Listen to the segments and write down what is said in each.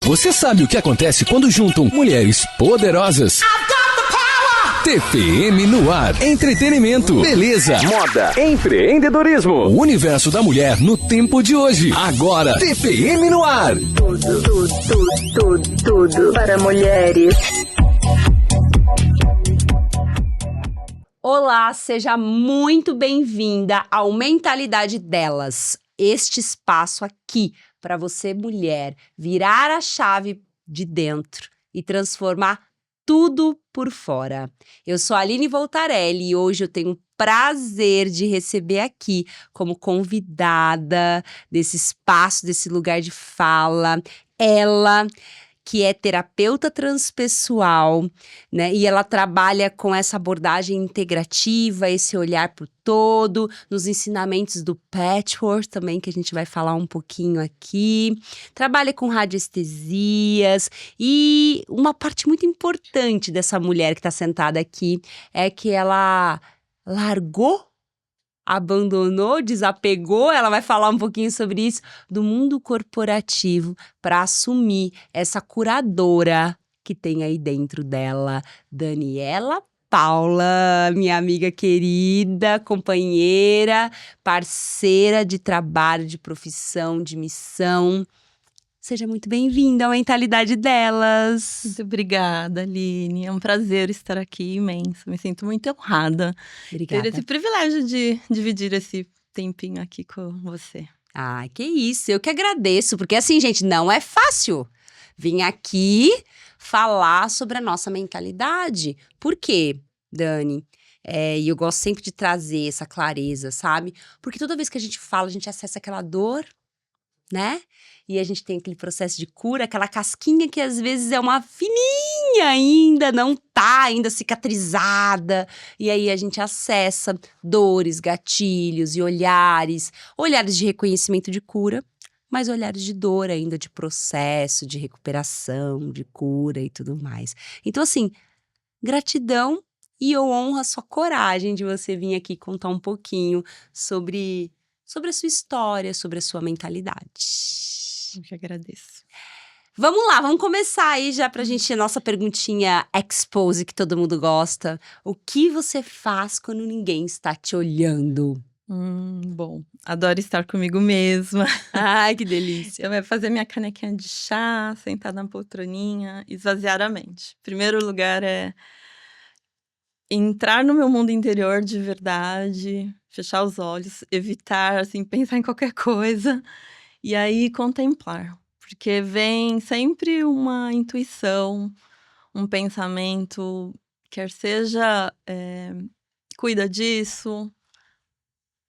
Você sabe o que acontece quando juntam mulheres poderosas? TPM no ar. Entretenimento, beleza, moda, empreendedorismo. O universo da mulher no tempo de hoje. Agora, TPM no ar. Tudo para mulheres. Olá, seja muito bem-vinda ao Mentalidade Delas. Este espaço aqui para você, mulher, virar a chave de dentro e transformar tudo por fora. Eu sou a Aline Voltarelli e hoje eu tenho o prazer de receber aqui como convidada desse espaço, desse lugar de fala, ela que é terapeuta transpessoal, né? E ela trabalha com essa abordagem integrativa, esse olhar para o todo, nos ensinamentos do patchwork também, que a gente vai falar um pouquinho aqui. Trabalha com radiestesias e uma parte muito importante dessa mulher que está sentada aqui é que ela abandonou, desapegou, ela vai falar um pouquinho sobre isso, do mundo corporativo para assumir essa curadora que tem aí dentro dela, Daniela Paula, minha amiga querida, companheira, parceira de trabalho, de profissão, de missão. Seja muito bem-vinda à Mentalidade Delas. Muito obrigada, Aline. É um prazer estar aqui, imenso. Me sinto muito honrada Obrigada. ter esse privilégio de dividir esse tempinho aqui com você. Ah, que isso. Eu que agradeço, porque assim, gente, não é fácil vir aqui falar sobre a nossa mentalidade. Por quê, Dani? E eu gosto sempre de trazer essa clareza, sabe? Porque toda vez que a gente fala, a gente acessa aquela dor, né? E a gente tem aquele processo de cura, aquela casquinha que às vezes é uma fininha ainda, não tá ainda cicatrizada. E aí a gente acessa dores, gatilhos e olhares de reconhecimento de cura, mas olhares de dor ainda, de processo, de recuperação, de cura e tudo mais. Então assim, gratidão e eu honro a sua coragem de você vir aqui contar um pouquinho sobre a sua história, sobre a sua mentalidade. Eu que agradeço. Vamos lá, vamos começar aí já pra gente, a nossa perguntinha expose que todo mundo gosta. O que você faz quando ninguém está te olhando? Bom, adoro estar comigo mesma. Ai, que delícia. Eu vou fazer minha canequinha de chá, sentar na poltroninha, esvaziar a mente. Primeiro lugar é entrar no meu mundo interior de verdade, fechar os olhos, evitar, assim, pensar em qualquer coisa. E aí contemplar, porque vem sempre uma intuição, um pensamento, quer seja, cuida disso,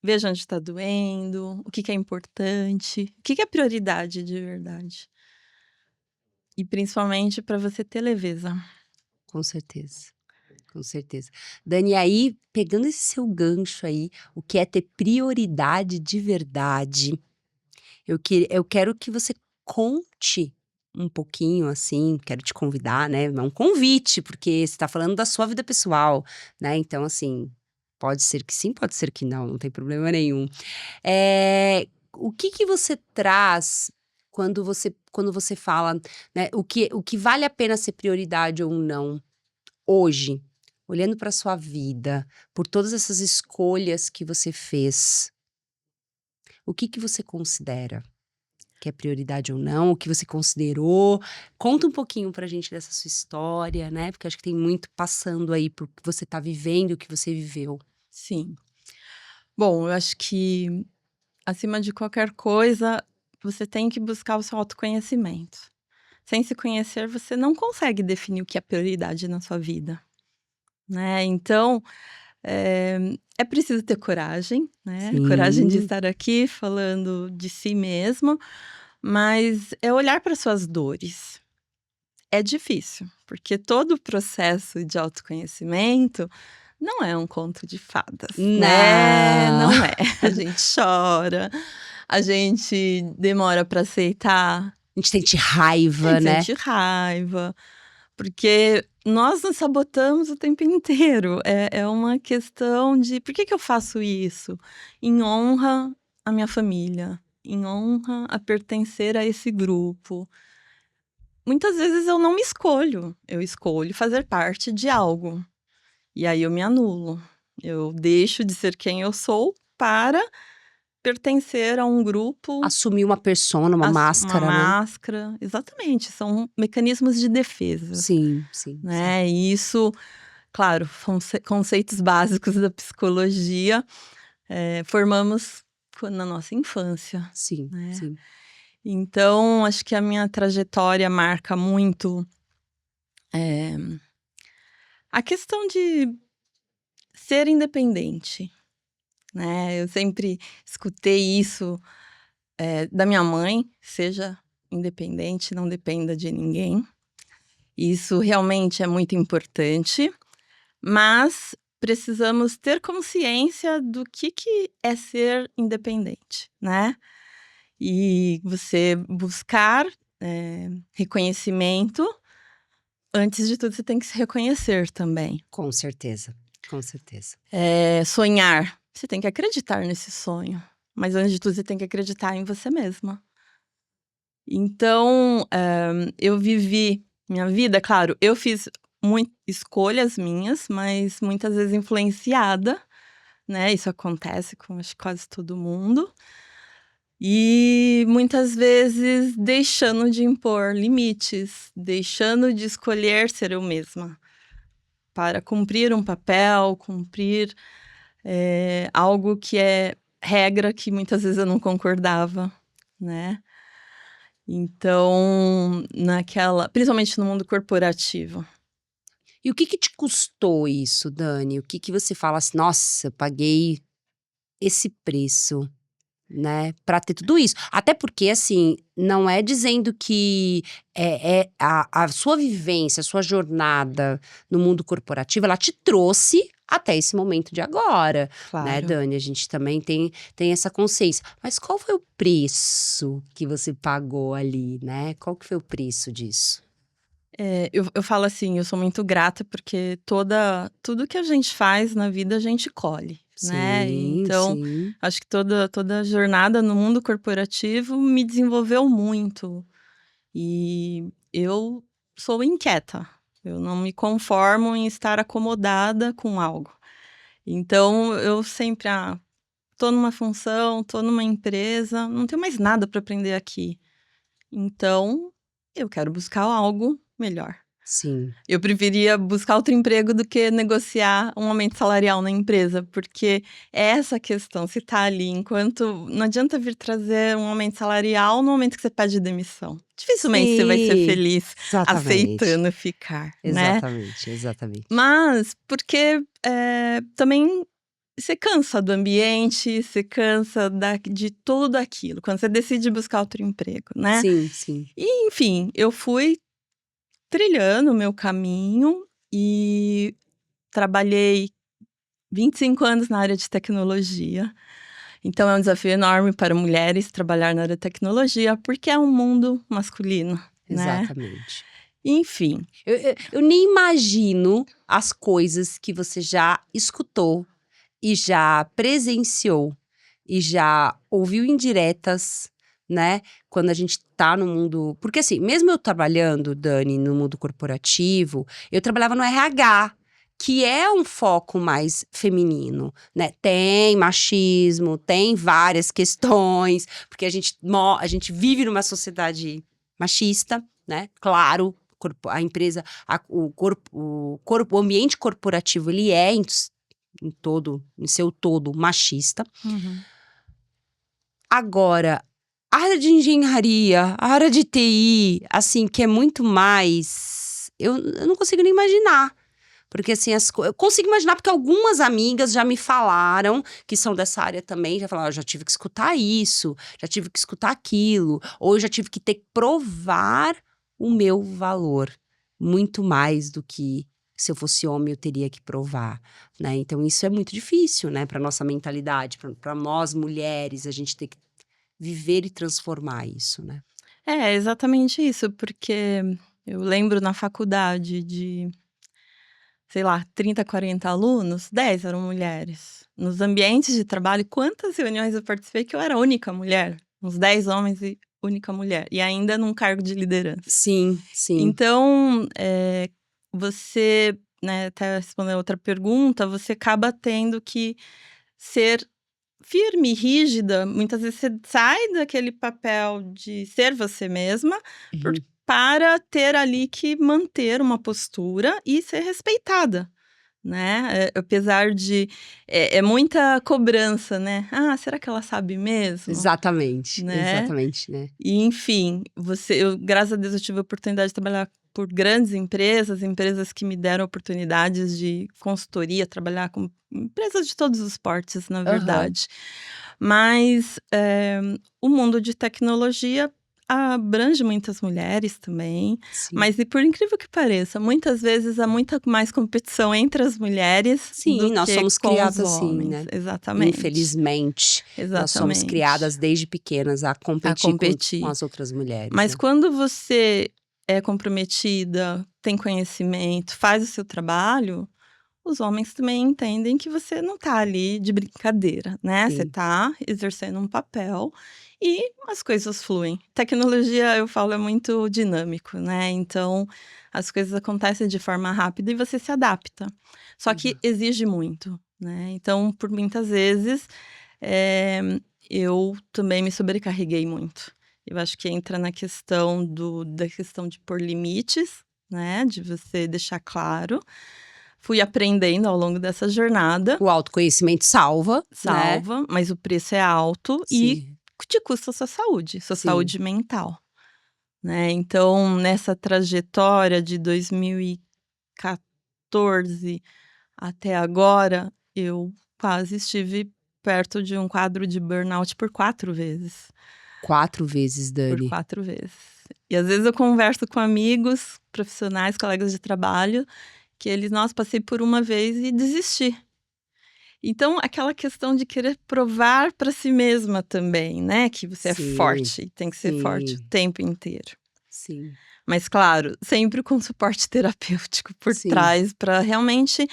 veja onde está doendo, o que é importante, o que é prioridade de verdade. E principalmente para você ter leveza. Com certeza. Com certeza. Dani, aí, pegando esse seu gancho aí, o que é ter prioridade de verdade? Eu quero que você conte um pouquinho, assim, quero te convidar, né? É um convite, porque você está falando da sua vida pessoal, né? Então, assim, pode ser que sim, pode ser que não tem problema nenhum. O que você traz quando você fala, né? O que vale a pena ser prioridade ou não hoje, olhando para sua vida, por todas essas escolhas que você fez, o que você considera que é prioridade ou não, o que você considerou? Conta um pouquinho pra gente dessa sua história, né? Porque acho que tem muito passando aí por que você tá vivendo, o que você viveu. Sim. Bom, eu acho que, acima de qualquer coisa, você tem que buscar o seu autoconhecimento. Sem se conhecer, você não consegue definir o que é prioridade na sua vida, né? Então, é preciso ter coragem, né? Sim. Coragem de estar aqui falando de si mesmo, mas é olhar para suas dores. É difícil, porque todo o processo de autoconhecimento não é um conto de fadas, né? Não. Não é. A gente chora, a gente demora para aceitar. A gente sente raiva, A gente né? sente raiva, porque nós nos sabotamos o tempo inteiro. É uma questão de por que eu faço isso? Em honra à minha família, em honra a pertencer a esse grupo. muitas vezes eu não me escolho. Eu escolho fazer parte de algo. E aí eu me anulo. Eu deixo de ser quem eu sou para pertencer a um grupo, Assumir uma persona, uma uma máscara, né? máscara. Exatamente, são mecanismos de defesa, Sim, sim. né? E isso, claro, conceitos básicos da psicologia, formamos na nossa infância, Sim, né? sim. Então, acho que a minha trajetória marca muito a questão de ser independente, né? Eu sempre escutei isso da minha mãe, seja independente, não dependa de ninguém. Isso realmente é muito importante, mas precisamos ter consciência do que é ser independente, né? E você buscar reconhecimento. Antes de tudo, você tem que se reconhecer também. Com certeza, com certeza. Sonhar, você tem que acreditar nesse sonho. Mas antes de tudo, você tem que acreditar em você mesma. Então, eu vivi minha vida, claro, eu fiz escolhas minhas, mas muitas vezes influenciada, né? Isso acontece com acho que quase todo mundo. E muitas vezes deixando de impor limites, deixando de escolher ser eu mesma para cumprir um papel, cumprir algo que é regra que muitas vezes eu não concordava, né? Então, principalmente no mundo corporativo. E o que te custou isso, Dani? O que você fala assim, nossa, eu paguei esse preço, né, pra ter tudo isso. Até porque, assim, não é dizendo que a sua vivência, a sua jornada no mundo corporativo, ela te trouxe até esse momento de agora, né, Claro. Dani? A gente também tem essa consciência. Mas qual foi o preço que você pagou ali, né? Qual que foi o preço disso? Eu falo assim, eu sou muito grata porque tudo que a gente faz na vida a gente colhe, né? Sim, Então, sim. acho que toda a jornada no mundo corporativo me desenvolveu muito. E eu sou inquieta. Eu não me conformo em estar acomodada com algo. Então, eu sempre, tô numa função, tô numa empresa, não tenho mais nada para aprender aqui. Então, eu quero buscar algo melhor. Sim. Eu preferia buscar outro emprego do que negociar um aumento salarial na empresa, porque é essa questão, se tá ali, enquanto não adianta vir trazer um aumento salarial no momento que você pede demissão. Dificilmente você vai ser Sim, feliz exatamente. aceitando ficar, né? Exatamente, exatamente. Mas porque também você cansa do ambiente, você cansa de tudo aquilo, quando você decide buscar outro emprego, né? Sim, sim. E, enfim, eu fui trilhando o meu caminho e trabalhei 25 anos na área de tecnologia. Então é um desafio enorme para mulheres trabalhar na área de tecnologia, porque é um mundo masculino, né? Exatamente. Enfim, Eu nem imagino as coisas que você já escutou e já presenciou e já ouviu indiretas, né? Quando a gente tá no mundo. Porque assim, mesmo eu trabalhando, Dani, no mundo corporativo, eu trabalhava no RH. Que é um foco mais feminino, né? Tem machismo, tem várias questões, porque a gente vive numa sociedade machista, né? Claro, a empresa, o ambiente corporativo, ele é em seu todo machista. Agora, a área de engenharia, a área de TI, assim, que é muito mais. Eu não consigo nem imaginar. Porque, assim, eu consigo imaginar porque algumas amigas já me falaram, que são dessa área também, já falaram, já tive que escutar isso, já tive que escutar aquilo, ou eu já tive que ter que provar o meu valor, muito mais do que se eu fosse homem eu teria que provar, né? Então isso é muito difícil, né, para nossa mentalidade, para nós mulheres, a gente ter que viver e transformar isso, né? é exatamente isso, porque eu lembro na faculdade de, sei lá, 30, 40 alunos, 10 eram mulheres. Nos ambientes de trabalho, quantas reuniões eu participei que eu era a única mulher? Uns 10 homens e única mulher. E ainda num cargo de liderança. Sim, sim. Então, você, né, até responder outra pergunta, você acaba tendo que ser firme e rígida. Muitas vezes você sai daquele papel de ser você mesma Uhum. para ter ali que manter uma postura e ser respeitada, né? Apesar de... É muita cobrança, né? Ah, será que ela sabe mesmo? Exatamente, Né? exatamente, né? E, enfim, graças a Deus, eu tive a oportunidade de trabalhar por grandes empresas que me deram oportunidades de consultoria, trabalhar com empresas de todos os portes, na verdade. Mas o mundo de tecnologia abrange muitas mulheres também. Sim. Mas, e por incrível que pareça, muitas vezes há muita mais competição entre as mulheres Sim, do nós que somos com criadas os assim, homens. né? Exatamente. Infelizmente, nós somos Exatamente. criadas desde pequenas a competir com as outras mulheres. Mas né? quando você é comprometida, tem conhecimento, faz o seu trabalho, os homens também entendem que você não tá ali de brincadeira, né? Você Sim. tá exercendo um papel e as coisas fluem. Tecnologia, eu falo, é muito dinâmico, né? Então, as coisas acontecem de forma rápida e você se adapta. Só que exige muito, né? Então, por muitas vezes, eu também me sobrecarreguei muito. Eu acho que entra na questão da questão de pôr limites, né? De você deixar claro. Fui aprendendo ao longo dessa jornada. O autoconhecimento salva, né? Mas o preço é alto e Sim. te custa a sua saúde Sim. saúde mental, né? Então, nessa trajetória de 2014 até agora, eu quase estive perto de um quadro de burnout por 4 vezes. 4 vezes, Dani. Por 4 vezes. E às vezes eu converso com amigos, profissionais, colegas de trabalho, que eles, nossa, passei por uma vez e desisti. Então, aquela questão de querer provar para si mesma também, né? Que você Sim, é forte, tem que ser forte o sim. tempo inteiro. Sim. Mas, claro, sempre com suporte terapêutico por Sim. trás, para realmente...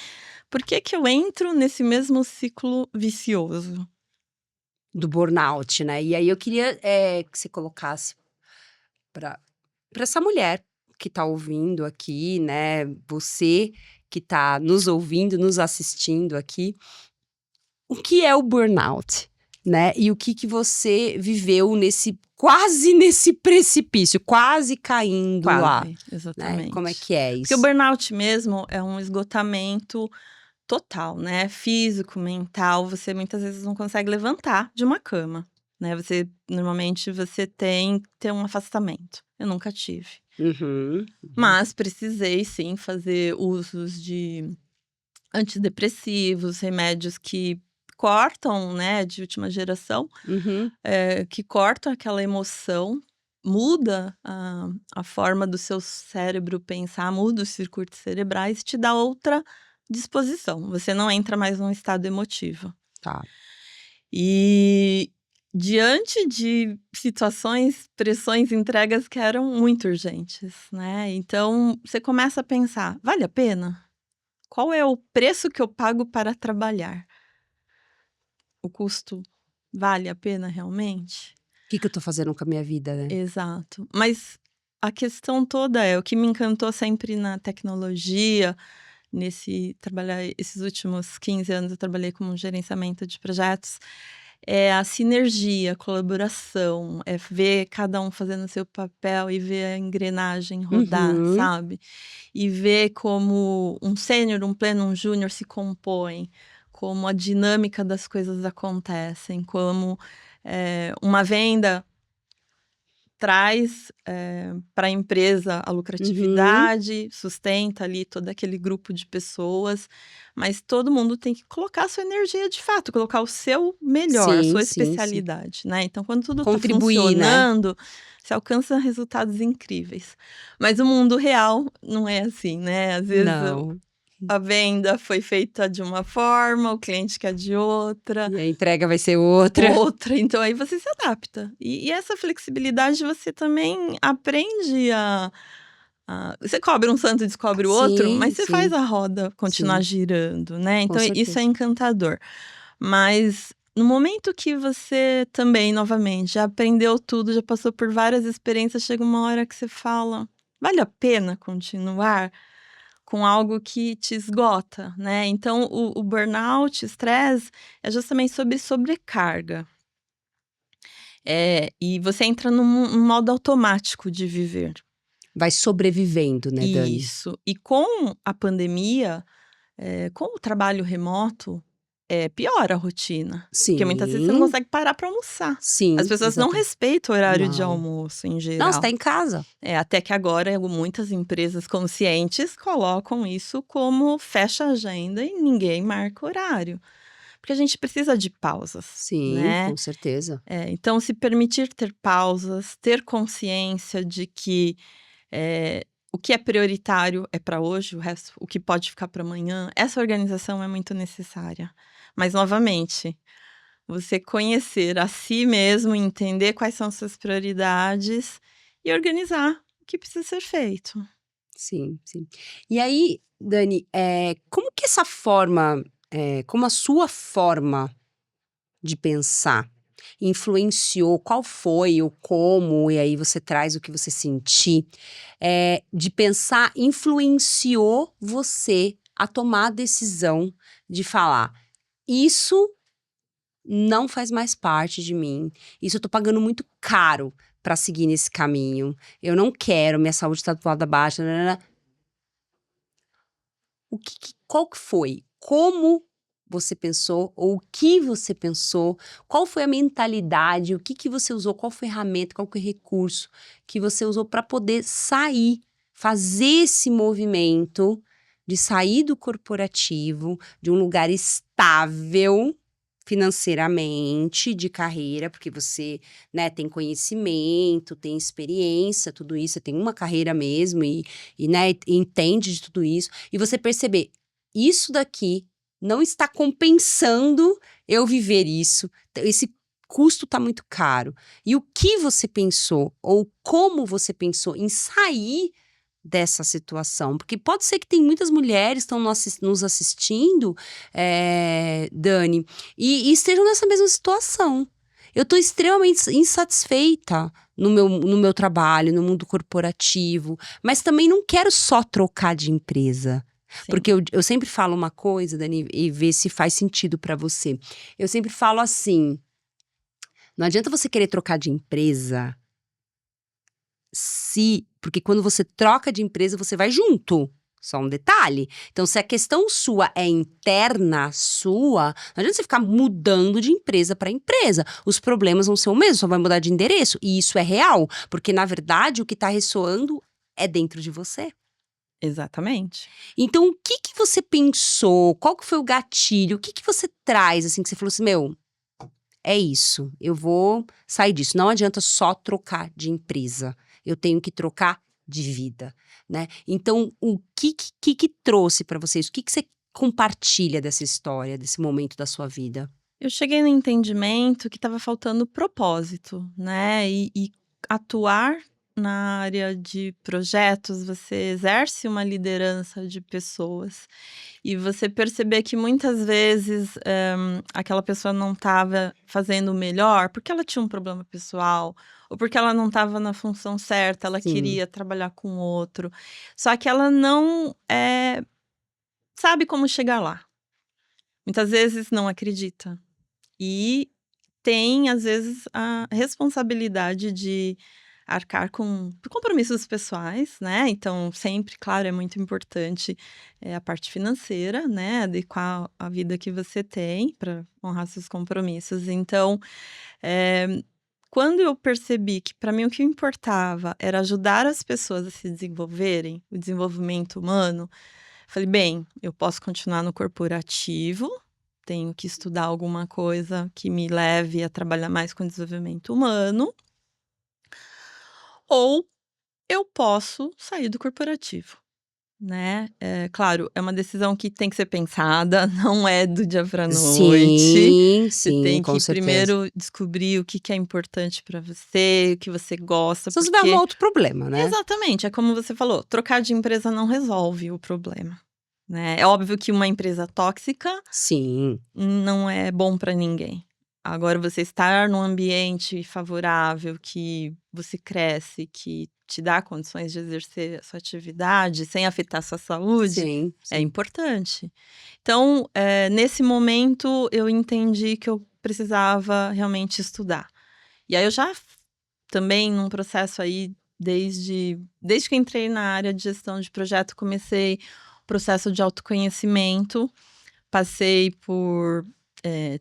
Por que que eu entro nesse mesmo ciclo vicioso? Do burnout, né? E aí eu queria que você colocasse para essa mulher que tá ouvindo aqui, né? Você que tá nos ouvindo, nos assistindo aqui, o que é o burnout, né? E o que você viveu quase nesse precipício, quase caindo lá, Quase, né? exatamente. Como é que é isso? Porque o burnout mesmo é um esgotamento total, né? Físico, mental. Você muitas vezes não consegue levantar de uma cama, né? Normalmente você tem que ter um afastamento. Eu nunca tive. Uhum. Mas precisei sim fazer usos de antidepressivos, remédios que cortam, né, de última geração, Uhum. que cortam aquela emoção, muda a forma do seu cérebro pensar, muda os circuitos cerebrais e te dá outra disposição. Você não entra mais num estado emotivo. Tá. E diante de situações, pressões, entregas que eram muito urgentes, né? Então você começa a pensar: vale a pena? Qual é o preço que eu pago para trabalhar? O custo vale a pena realmente? O que eu tô fazendo com a minha vida, né? Exato. Mas a questão toda o que me encantou sempre na tecnologia, esses últimos 15 anos eu trabalhei com gerenciamento de projetos, é a sinergia, a colaboração, é ver cada um fazendo o seu papel e ver a engrenagem rodar, Uhum. sabe? E ver como um sênior, um pleno, um júnior se compõem, como a dinâmica das coisas acontecem, como uma venda traz para a empresa a lucratividade, sustenta ali todo aquele grupo de pessoas, mas todo mundo tem que colocar a sua energia de fato, colocar o seu melhor, a Sim, sua sim, sim. especialidade, né? Então, quando tudo está Contribuir, né? funcionando, você alcança resultados incríveis. Mas o mundo real não é assim, né? Às vezes Não. a venda foi feita de uma forma, o cliente quer de outra. E a entrega vai ser outra. Então aí você se adapta. E essa flexibilidade você também aprende você cobre um santo e descobre o outro, Sim, mas você sim. faz a roda continuar Sim. girando, né? Com Então isso certeza. é encantador. Mas no momento que você também, novamente, já aprendeu tudo, já passou por várias experiências, chega uma hora que você fala: vale a pena continuar com algo que te esgota, né? Então, o burnout, estresse, é justamente sobre sobrecarga. E você entra num modo automático de viver. Vai sobrevivendo, né, Dani? Isso. E com a pandemia, com o trabalho remoto, piora a rotina. Porque muitas vezes você não Sim, consegue parar para almoçar. As sim, pessoas não exatamente. respeitam o horário de Não. almoço, em Não, você geral. tá em casa. Até que agora muitas empresas conscientes colocam isso como fecha a agenda e ninguém marca horário. Porque a gente precisa de pausas, Sim, né? com certeza. Então, se permitir ter pausas, ter consciência de que o que é prioritário é para hoje, o resto, o que pode ficar para amanhã, essa organização é muito necessária. Mas, novamente, você conhecer a si mesmo, entender quais são suas prioridades e organizar o que precisa ser feito. Sim, sim. E aí, Dani, como que essa forma, como a sua forma de pensar influenciou? Qual foi o como? E aí você traz o que você sentiu. De pensar influenciou você a tomar a decisão de falar: isso não faz mais parte de mim. Isso eu tô pagando muito caro pra seguir nesse caminho. Eu não quero, minha saúde tá do lado abaixo. Nanana. Qual que foi? Como você pensou? Ou o que você pensou? Qual foi a mentalidade? O que você usou? Qual ferramenta? Qual foi o recurso que você usou para poder sair, fazer esse movimento de sair do corporativo, de um lugar estável financeiramente, de carreira, porque você, né, tem conhecimento, tem experiência, tudo isso, você tem uma carreira mesmo e né, entende de tudo isso, e você perceber, isso daqui não está compensando eu viver isso, esse custo está muito caro. E o que você pensou, ou como você pensou em sair dessa situação? Porque pode ser que tem muitas mulheres que estão nos assistindo, Dani, e estejam nessa mesma situação. Eu estou extremamente insatisfeita no meu trabalho, no mundo corporativo, mas também não quero só trocar de empresa. Sim. Porque eu sempre falo uma coisa, Dani, e ver se faz sentido para você. Eu sempre falo assim: não adianta você querer trocar de empresa, porque quando você troca de empresa, você vai junto. Só um detalhe. Então, se a questão sua é interna sua, não adianta você ficar mudando de empresa para empresa. Os problemas vão ser o mesmo, só vai mudar de endereço. E isso é real, porque na verdade o que tá ressoando é dentro de você. Exatamente. Então, o que você pensou? Qual que foi o gatilho? O que você traz, assim, que você falou assim, meu, é isso, eu vou sair disso. Não adianta só trocar de empresa. Eu tenho que trocar de vida, né? Então, o que trouxe para vocês? O que você compartilha dessa história, desse momento da sua vida? Eu cheguei no entendimento que estava faltando propósito, né? E atuar na área de projetos, você exerce uma liderança de pessoas. E você perceber que muitas vezes aquela pessoa não estava fazendo o melhor porque ela tinha um problema pessoal, ou porque ela não estava na função certa, ela Sim. queria trabalhar com outro. Só que ela não sabe como chegar lá. Muitas vezes não acredita. E tem, às vezes, a responsabilidade de arcar com compromissos pessoais, né? Então, sempre, claro, é muito importante a parte financeira, né? Adequar a vida que você tem para honrar seus compromissos. Então, quando eu percebi que, para mim, o que importava era ajudar as pessoas a se desenvolverem, o desenvolvimento humano, falei, bem, eu posso continuar no corporativo, tenho que estudar alguma coisa que me leve a trabalhar mais com desenvolvimento humano, ou eu posso sair do corporativo, né? Claro, é uma decisão que tem que ser pensada, não é do dia para noite. Sim, Você sim, tem com que certeza. primeiro descobrir o que é importante para você, o que você gosta, Só se tiver um outro problema, né? Exatamente, é como você falou, trocar de empresa não resolve o problema, né? É óbvio que uma empresa tóxica Sim. não é bom para ninguém. Agora, você estar num ambiente favorável, que você cresce, que te dá condições de exercer a sua atividade sem afetar a sua saúde, Sim, é sim. importante. Então, nesse momento, eu entendi que eu precisava realmente estudar. E aí eu já também num processo aí, desde que eu entrei na área de gestão de projeto, comecei o processo de autoconhecimento, passei por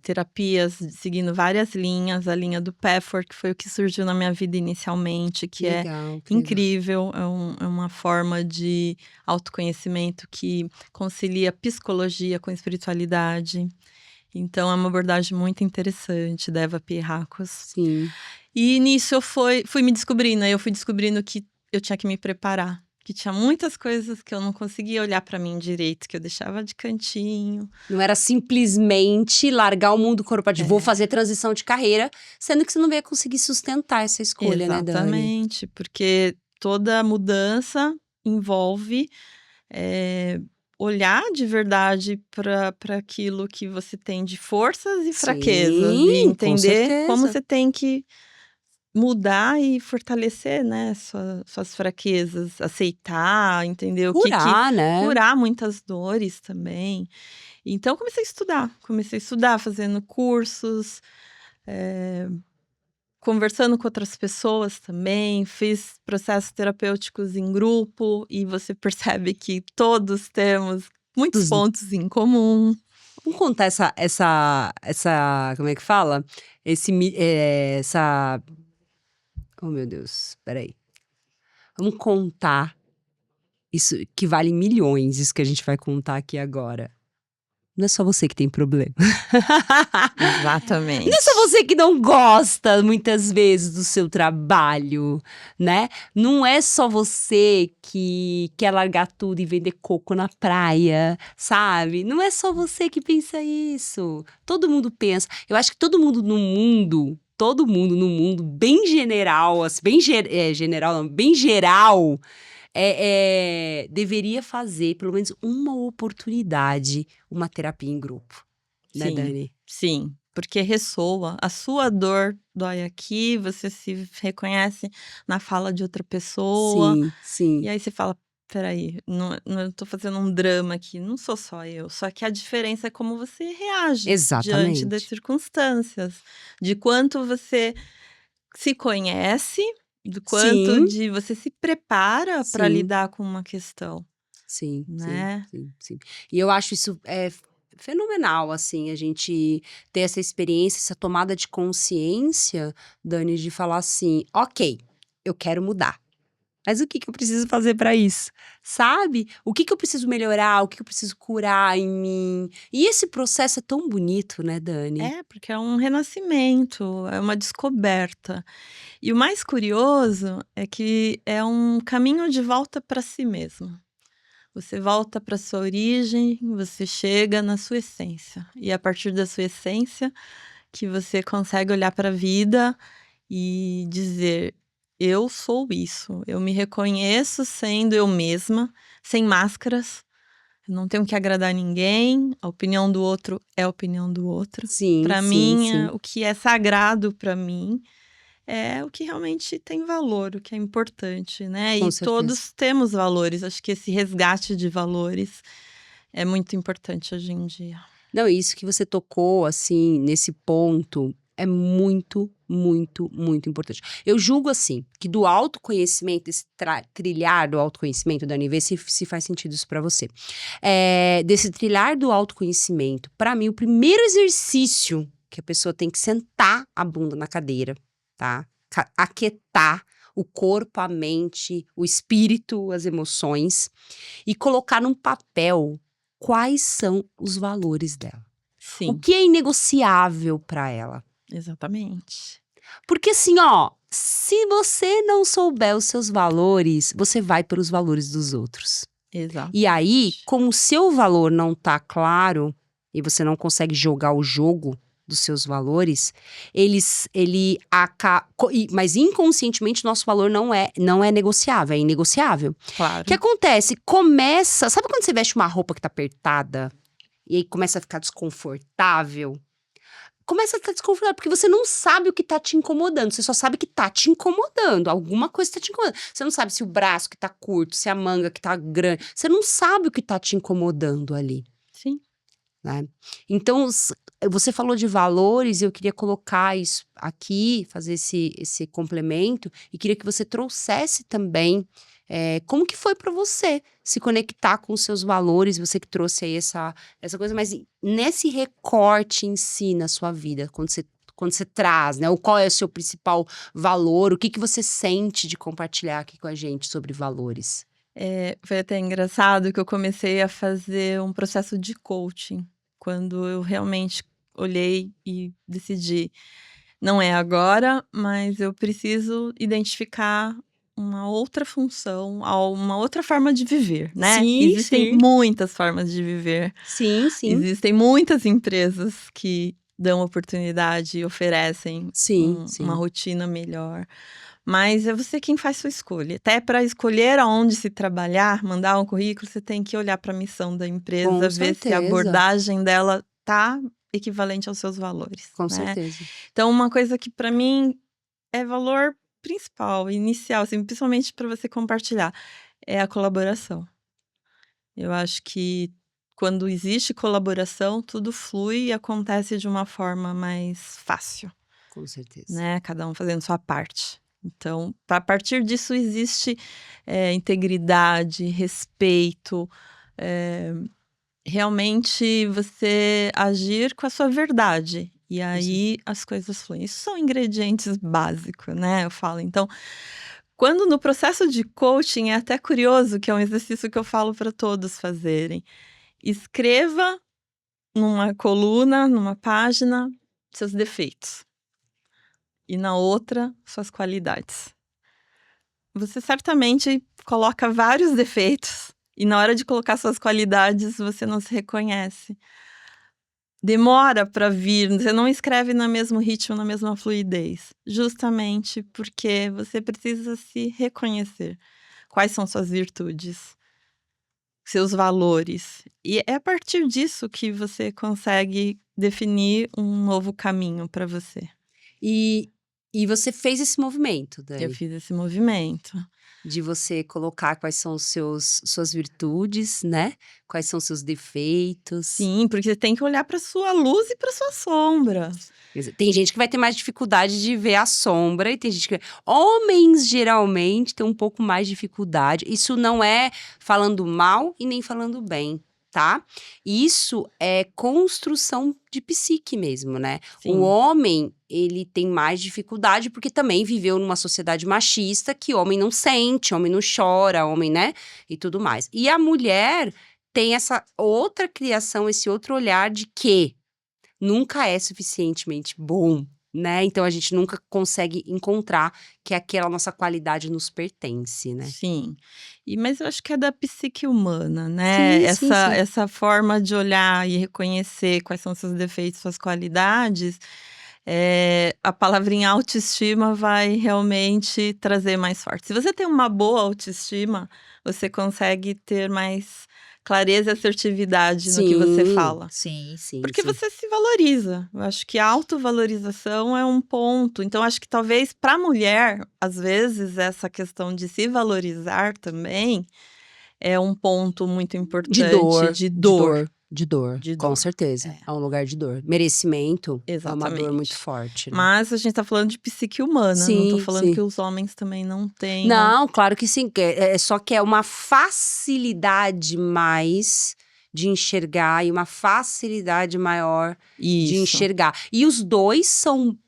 terapias, seguindo várias linhas, a linha do Pathwork, que foi o que surgiu na minha vida inicialmente, que é Legal, que legal. incrível, é uma forma de autoconhecimento que concilia psicologia com espiritualidade. Então, é uma abordagem muito interessante da Eva Pierrakos. Sim. E nisso eu fui me descobrindo, aí eu fui descobrindo que eu tinha que me preparar, que tinha muitas coisas que eu não conseguia olhar pra mim direito, que eu deixava de cantinho. Não era simplesmente largar o mundo corporativo, vou fazer transição de carreira, sendo que você não ia conseguir sustentar essa escolha, né, Dani? Exatamente, porque toda mudança envolve olhar de verdade para aquilo que você tem de forças e fraquezas, e Sim, com entender como certeza. você tem que mudar e fortalecer, né, suas fraquezas, aceitar, entender o que Curar, né? curar muitas dores também. Então comecei a estudar fazendo cursos, conversando com outras pessoas também, fiz processos terapêuticos em grupo e você percebe que todos temos muitos Dos- pontos em comum. Vamos contar como é que fala? Essa... Oh, meu Deus, peraí. Vamos contar isso que vale milhões, isso que a gente vai contar aqui agora. Não é só você que tem problema. Exatamente. Não é só você que não gosta, muitas vezes, do seu trabalho, né? Não é só você que quer largar tudo e vender coco na praia, sabe? Não é só você que pensa isso. Todo mundo pensa. Eu acho que todo mundo no mundo, bem general, assim, general, não, bem geral, deveria fazer, pelo menos uma oportunidade, uma terapia em grupo. Né, Sim, Dani? sim, porque ressoa. A sua dor dói aqui, você se reconhece na fala de outra pessoa, Sim, sim. e aí você fala: "Espera aí, não eu tô fazendo um drama aqui, não sou só eu". Só que a diferença é como você reage diante das Exatamente. circunstâncias, de quanto você se conhece, do quanto Sim, de você se prepara para sim, lidar com uma questão, sim, sim, né. sim, sim. E eu acho isso fenomenal, assim, a gente ter essa experiência, essa tomada de consciência, Dani, de falar assim: "Ok, eu quero mudar. Mas o que que eu preciso fazer para isso?", sabe? O que que eu preciso melhorar, o que que eu preciso curar em mim. E esse processo é tão bonito, né, Dani? É, porque é um renascimento, é uma descoberta. E o mais curioso é que é um caminho de volta para si mesmo. Você volta para sua origem, você chega na sua essência. E é a partir da sua essência que você consegue olhar para a vida e dizer: eu sou isso, eu me reconheço sendo eu mesma, sem máscaras. Eu não tenho que agradar ninguém, a opinião do outro é a opinião do outro. Sim, Para sim, mim, sim, o que é sagrado para mim é o que realmente tem valor, o que é importante, né? com E certeza. todos temos valores. Acho que esse resgate de valores é muito importante hoje em dia. Não, isso que você tocou, assim, nesse ponto, é muito, muito, muito importante. Eu julgo, assim, que do autoconhecimento, esse trilhar do autoconhecimento, Dani, vê se faz sentido isso pra você. Desse trilhar do autoconhecimento, pra mim, o primeiro exercício que a pessoa tem que sentar a bunda na cadeira, tá? Aquietar o corpo, a mente, o espírito, as emoções e colocar num papel quais são os valores dela. O Sim, que é inegociável para ela? exatamente. Porque assim, ó, se você não souber os seus valores, você vai pelos valores dos outros. E aí, Exatamente. como o seu valor não tá claro e você não consegue jogar o jogo dos seus valores, mas inconscientemente nosso valor não é negociável, é inegociável. O que Claro. acontece? Sabe quando você veste uma roupa que tá apertada e aí começa a ficar desconfortável? começa a estar desconfortável, porque você não sabe o que tá te incomodando, você só sabe que tá te incomodando, alguma coisa tá te incomodando. Você não sabe se o braço que tá curto, se a manga que tá grande, você não sabe o que tá te incomodando ali, Sim. né? Então, você falou de valores, e eu queria colocar isso aqui, fazer esse complemento, e queria que você trouxesse também como que foi para você se conectar com os seus valores, você que trouxe aí essa coisa, mas nesse recorte em si na sua vida, quando você traz, né? Qual é o seu principal valor, o que você sente de compartilhar aqui com a gente sobre valores? Foi até engraçado que eu comecei a fazer um processo de coaching, quando eu realmente olhei e decidi, não é agora, mas eu preciso identificar uma outra função, uma outra forma de viver, né? Sim, Existem sim. muitas formas de viver. Sim, sim. Existem muitas empresas que dão oportunidade e oferecem Sim, uma sim. rotina melhor. Mas é você quem faz sua escolha. Até para escolher aonde se trabalhar, mandar um currículo, você tem que olhar para a missão da Com empresa, ver se a certeza, abordagem dela tá equivalente aos seus valores, com né? certeza. Então, uma coisa que para mim é valor principal, inicial, assim, principalmente para você compartilhar, é a colaboração. Eu acho que quando existe colaboração, tudo flui e acontece de uma forma mais fácil, Com certeza. né? Cada um fazendo sua parte. Então, a partir disso existe integridade, respeito, realmente você agir com a sua verdade. E aí as coisas fluem. Isso são ingredientes básicos, né? Eu falo. Então, quando no processo de coaching, é até curioso, que é um exercício que eu falo para todos fazerem. Escreva numa coluna, numa página, seus defeitos. E na outra, suas qualidades. Você certamente coloca vários defeitos. E na hora de colocar suas qualidades, você não se reconhece. Demora para vir, você não escreve no mesmo ritmo, na mesma fluidez. Justamente porque você precisa se reconhecer. Quais são suas virtudes? Seus valores. E é a partir disso que você consegue definir um novo caminho para você. E você fez esse movimento, Eu Dani, fiz esse movimento. de você colocar quais são suas virtudes, né? Quais são seus defeitos. Sim, porque você tem que olhar para sua luz e para sua sombra. Quer dizer, tem gente que vai ter mais dificuldade de ver a sombra, e tem gente que. Homens, geralmente, têm um pouco mais de dificuldade. Isso não é falando mal e nem falando bem, tá? Isso é construção de psique mesmo, né? Sim. O homem, ele tem mais dificuldade porque também viveu numa sociedade machista que homem não sente, homem não chora, homem, né? E tudo mais. E a mulher tem essa outra criação, esse outro olhar de que nunca é suficientemente bom, né? Então a gente nunca consegue encontrar que aquela nossa qualidade nos pertence, né? Sim. Mas eu acho que é da psique humana, né? Sim, sim, sim. Essa forma de olhar e reconhecer quais são seus defeitos, suas qualidades, a palavrinha autoestima vai realmente trazer mais forte. Se você tem uma boa autoestima, você consegue ter mais clareza e assertividade no que você fala. Sim, sim, Porque sim. você se valoriza. Eu acho que a autovalorização é um ponto. Então, acho que talvez para a mulher, às vezes, essa questão de se valorizar também é um ponto muito importante. De dor. De Com dor. certeza. É um lugar de dor. Merecimento é uma dor Exatamente. muito forte, né? Mas a gente tá falando de psique humana, não tô Sim, falando sim. que os homens também não tenham. Não, claro que sim. Só que é uma facilidade mais de enxergar e uma facilidade maior de Isso. enxergar. E os dois são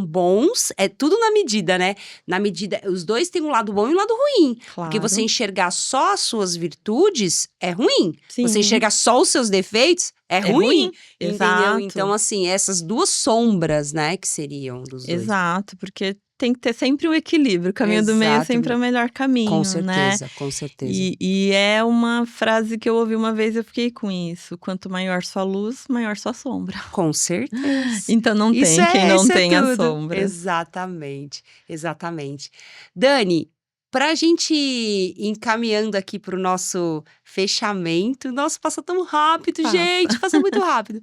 bons, é tudo na medida, né? Na medida, os dois têm um lado bom e um lado ruim. Porque você Claro. enxergar só as suas virtudes é ruim. Sim. Você enxergar só os seus defeitos é ruim. Entendeu? Exato. Então, assim, essas duas sombras, né, que seriam dos dois. Exato, porque tem que ter sempre um equilíbrio. O caminho do meio é sempre o melhor caminho, Com né? certeza, com certeza. E é uma frase que eu ouvi uma vez e eu fiquei com isso. Quanto maior sua luz, maior sua sombra. Com certeza. Então não Isso tem quem não isso tenha tudo. sombra. Exatamente, exatamente. Dani, pra gente ir encaminhando aqui pro nosso fechamento. Nossa, passa tão rápido, Passa. gente, passa muito rápido.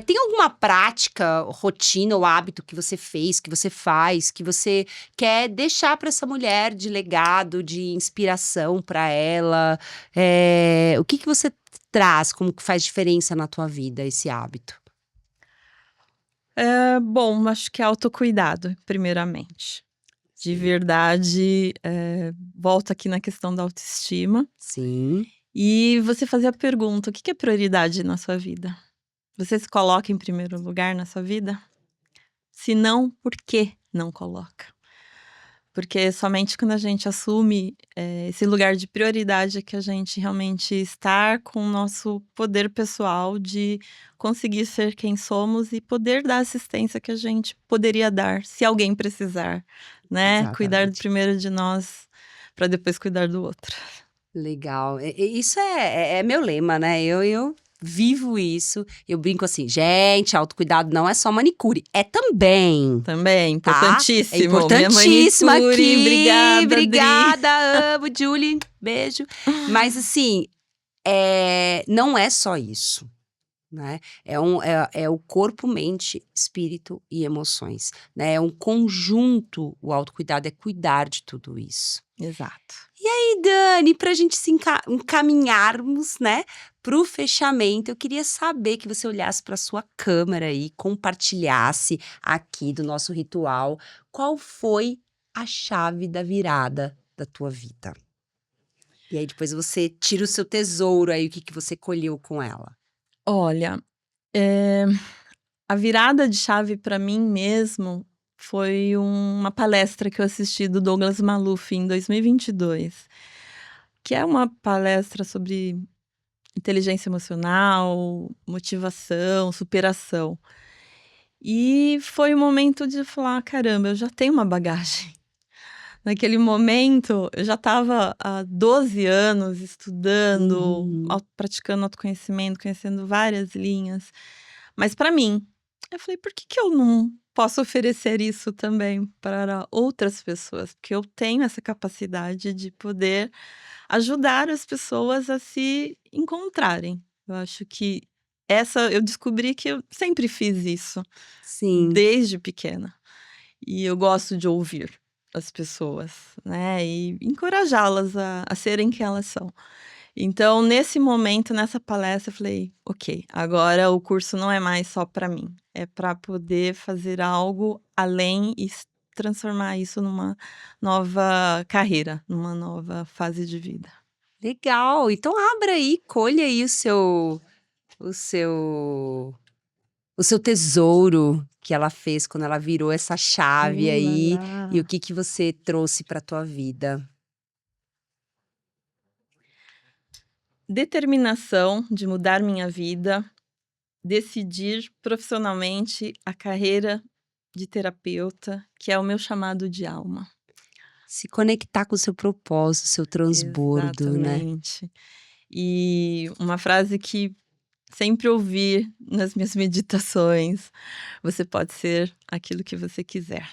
Tem alguma prática, rotina ou hábito que você fez, que você faz, que você quer deixar pra essa mulher de legado, de inspiração pra ela? O que você traz, como que faz diferença na tua vida esse hábito? Bom, acho que é autocuidado, primeiramente. De verdade, volto aqui na questão da autoestima. Sim. E você fazer a pergunta: o que é prioridade na sua vida? Você se coloca em primeiro lugar na sua vida? Se não, por que não coloca? Porque somente quando a gente assume esse lugar de prioridade é que a gente realmente está com o nosso poder pessoal de conseguir ser quem somos e poder dar a assistência que a gente poderia dar se alguém precisar, né? Cuidar Exatamente. primeiro de nós para depois cuidar do outro. Legal. Isso é meu lema, né? Eu vivo isso. Eu brinco assim, gente, autocuidado não é só manicure, é também. Também, Tá? importantíssimo. É importantíssimo Minha manicure, aqui. obrigada, Adri. Obrigada, amo, Julie. Beijo. Mas assim, não é só isso, né? É o corpo, mente, espírito e emoções, né? É um conjunto. O autocuidado é cuidar de tudo isso. Exato. E Dani, pra gente se encaminharmos, né, pro fechamento, eu queria saber que você olhasse pra sua câmera e compartilhasse aqui do nosso ritual, qual foi a chave da virada da tua vida? E aí depois você tira o seu tesouro aí, o que você colheu com ela? Olha, a virada de chave para mim mesmo foi uma palestra que eu assisti do Douglas Maluf em 2022, que é uma palestra sobre inteligência emocional, motivação, superação. E foi o momento de falar: caramba, eu já tenho uma bagagem. Naquele momento, eu já estava há 12 anos estudando, praticando autoconhecimento, conhecendo várias linhas. Mas para mim, eu falei: por que eu não posso oferecer isso também para outras pessoas? Porque eu tenho essa capacidade de poder ajudar as pessoas a se encontrarem. Eu acho que eu descobri que eu sempre fiz isso, Sim. desde pequena. E eu gosto de ouvir as pessoas, né? E encorajá-las a serem quem elas são. Então, nesse momento, nessa palestra, eu falei: ok, agora o curso não é mais só para mim, é para poder fazer algo além e transformar isso numa nova carreira, numa nova fase de vida. Legal. Então abra aí, colha aí o seu tesouro que ela fez quando ela virou essa chave aí, e o que você trouxe pra tua vida. Determinação de mudar minha vida, decidir profissionalmente a carreira de terapeuta, que é o meu chamado de alma. Se conectar com o seu propósito, seu transbordo, né? Exatamente. E uma frase que sempre ouvi nas minhas meditações: você pode ser aquilo que você quiser.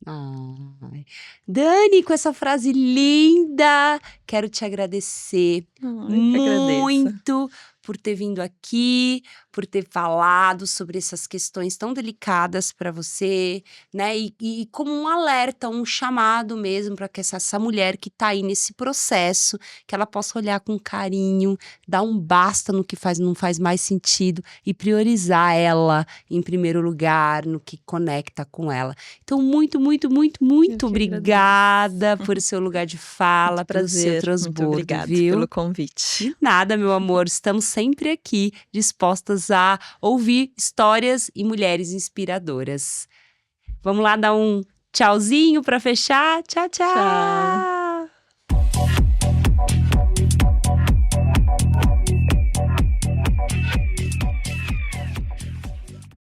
Ai. Dani, com essa frase linda, quero te agradecer Eu que agradeço. muito por ter vindo aqui, por ter falado sobre essas questões tão delicadas para você, né? E como um alerta, um chamado mesmo para que essa mulher que tá aí nesse processo, que ela possa olhar com carinho, dar um basta no que não faz mais sentido e priorizar ela em primeiro lugar, no que conecta com ela. Então, muito, muito, muito, muito obrigada por seu lugar de fala, pelo seu transbordo, muito obrigada viu? pelo convite. De nada, meu amor. Estamos sempre aqui, dispostas a ouvir histórias e mulheres inspiradoras. Vamos lá dar um tchauzinho para fechar? Tchau, tchau! Tchau.